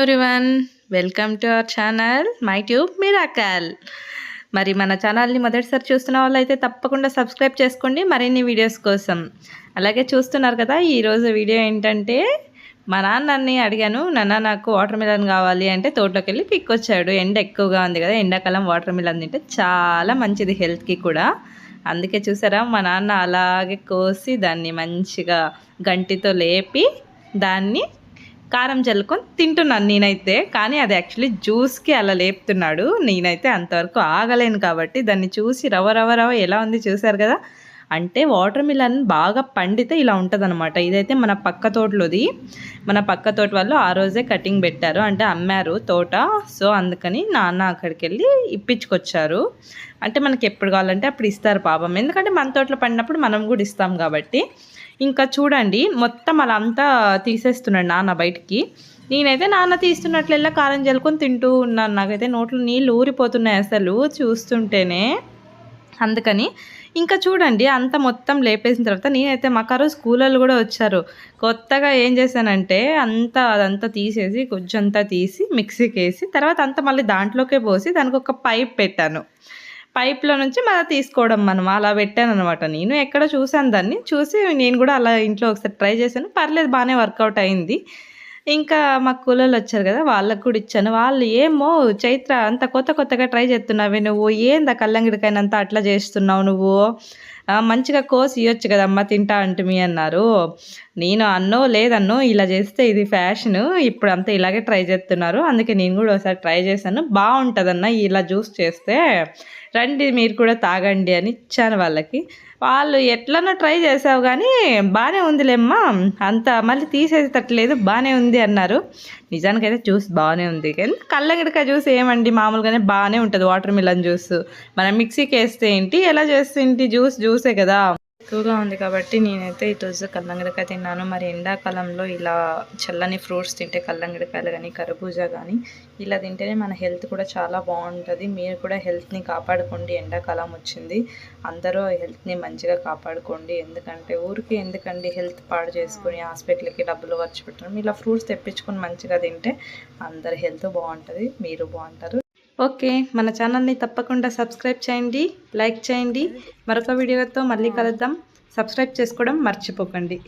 Everyone, welcome to our channel my tube miracle. మరి మన ఛానల్ని మొదటిసారి చూస్తున్న వాళ్ళైతే తప్పకుండా సబ్స్క్రైబ్ చేసుకోండి మరిన్ని వీడియోస్ కోసం. అలాగే చూస్తున్నారు కదా, ఈరోజు వీడియో ఏంటంటే మా నాన్నని అడిగాను, నాన్న నాకు వాటర్ మిలన్ కావాలి అంటే తోటలోకి వెళ్ళి పిక్కొచ్చాడు. ఎండ ఎక్కువగా ఉంది కదా, ఎండాకాలం వాటర్ మిలన్ తింటే చాలా మంచిది హెల్త్కి కూడా. అందుకే చూసారా, మా నాన్న అలాగే కోసి దాన్ని మంచిగా గంటితో లేపి దాన్ని కారం చల్లుకొని తింటున్నాను నేనైతే. కానీ అది యాక్చువల్లీ జ్యూస్కి అలా లేపుతున్నాడు. నేనైతే అంతవరకు ఆగలేను కాబట్టి దాన్ని చూసి రవ రవ రవ ఎలా ఉంది చూసారు కదా. అంటే వాటర్ మిలన్ బాగా పండితే ఇలా ఉంటుందన్నమాట. ఇదైతే మన పక్క తోటలోది. మన పక్క తోట వాళ్ళు ఆ రోజే కటింగ్ పెట్టారు, అంటే అమ్మారు తోట. సో అందుకని నాన్న అక్కడికి వెళ్ళి ఇప్పించుకొచ్చారు. అంటే మనకి ఎప్పుడు కావాలంటే అప్పుడు ఇస్తారు పాపం, ఎందుకంటే మన తోటలో పండినప్పుడు మనం కూడా ఇస్తాం కాబట్టి. ఇంకా చూడండి, మొత్తం అలా అంతా తీసేస్తున్నాడు నాన్న బయటికి. నేనైతే నాన్న తీస్తున్నట్లెల్లా కారం జల్లుకొని తింటూ ఉన్నాను. నాకైతే నోట్లో నీళ్ళు ఊరిపోతున్నాయి అసలు చూస్తుంటేనే. అందుకని ఇంకా చూడండి, అంత మొత్తం లేపేసిన తర్వాత నేనైతే మాకు స్కూల్లో కూడా వచ్చారు. కొత్తగా ఏం చేశానంటే అదంతా తీసేసి కొంచెంతా తీసి మిక్సీకి వేసి తర్వాత అంతా మళ్ళీ దాంట్లోకే పోసి దానికి ఒక పైప్ పెట్టాను. పైప్లో నుంచి మళ్ళీ తీసుకోవడం మనం అలా పెట్టాను అనమాట. నేను ఎక్కడ చూశాను దాన్ని, చూసి నేను కూడా అలా ఇంట్లో ఒకసారి ట్రై చేశాను. పర్లేదు, బాగానే వర్కౌట్ అయింది. ఇంకా మా కూలోళ్ళు వచ్చారు కదా, వాళ్ళకు కూడా ఇచ్చాను. వాళ్ళు ఏమో చైత్ర అంత కొత్తగా ట్రై చేస్తున్నావే నువ్వు, ఏందా కల్లంగిడికాయనంతా అట్లా చేస్తున్నావు నువ్వు, మంచిగా కోసి ఇవ్వచ్చు కదమ్మా తింటా అంటుమి అన్నారు. నేను లేదన్నో ఇలా చేస్తే ఇది ఫ్యాషను, ఇప్పుడు అంతా ఇలాగే ట్రై చేస్తున్నారు, అందుకే నేను కూడా ఒకసారి ట్రై చేశాను, బాగుంటుందన్న ఇలా జ్యూస్ చేస్తే, రండి మీరు కూడా తాగండి అని ఇచ్చాను వాళ్ళకి. వాళ్ళు ఎట్లనో ట్రై చేసావు కానీ బాగానే ఉందిలేమ్మా, అంత మళ్ళీ తీసేసేటట్లేదు, బాగానే ఉంది అన్నారు. నిజానికైతే జ్యూస్ బాగానే ఉంది. కానీ కల్లంగిడికాయ జ్యూస్ ఏమండి, మామూలుగానే బాగానే ఉంటుంది. వాటర్ మిలన్ జ్యూస్ మనం మిక్సీకి వేస్తే ఏంటి, ఎలా చేస్తే ఏంటి, జ్యూసే కదా. ఎక్కువగా ఉంది కాబట్టి నేనైతే ఈరోజు కల్లంగిడికాయ తిన్నాను. మరి ఎండాకాలంలో ఇలా చల్లని ఫ్రూట్స్ తింటే, కల్లంగిడికాయలు కానీ కర్బూజా కానీ ఇలా తింటేనే మన హెల్త్ కూడా చాలా బాగుంటుంది. మీరు కూడా హెల్త్ని కాపాడుకోండి, ఎండాకాలం వచ్చింది, అందరూ హెల్త్ని మంచిగా కాపాడుకోండి. ఎందుకండి హెల్త్ పాడు చేసుకుని హాస్పిటల్కి డబ్బులు ఖర్చు పెట్టడం, ఇలా ఫ్రూట్స్ తెప్పించుకొని మంచిగా తింటే అందరి హెల్త్ బాగుంటుంది, మీరు బాగుంటారు. ఓకే, మన ఛానల్ని తప్పకుండా సబ్స్క్రైబ్ చేయండి, లైక్ చేయండి. మరొక వీడియోతో మళ్ళీ కలుద్దాం. సబ్స్క్రైబ్ చేసుకోవడం మర్చిపోకండి.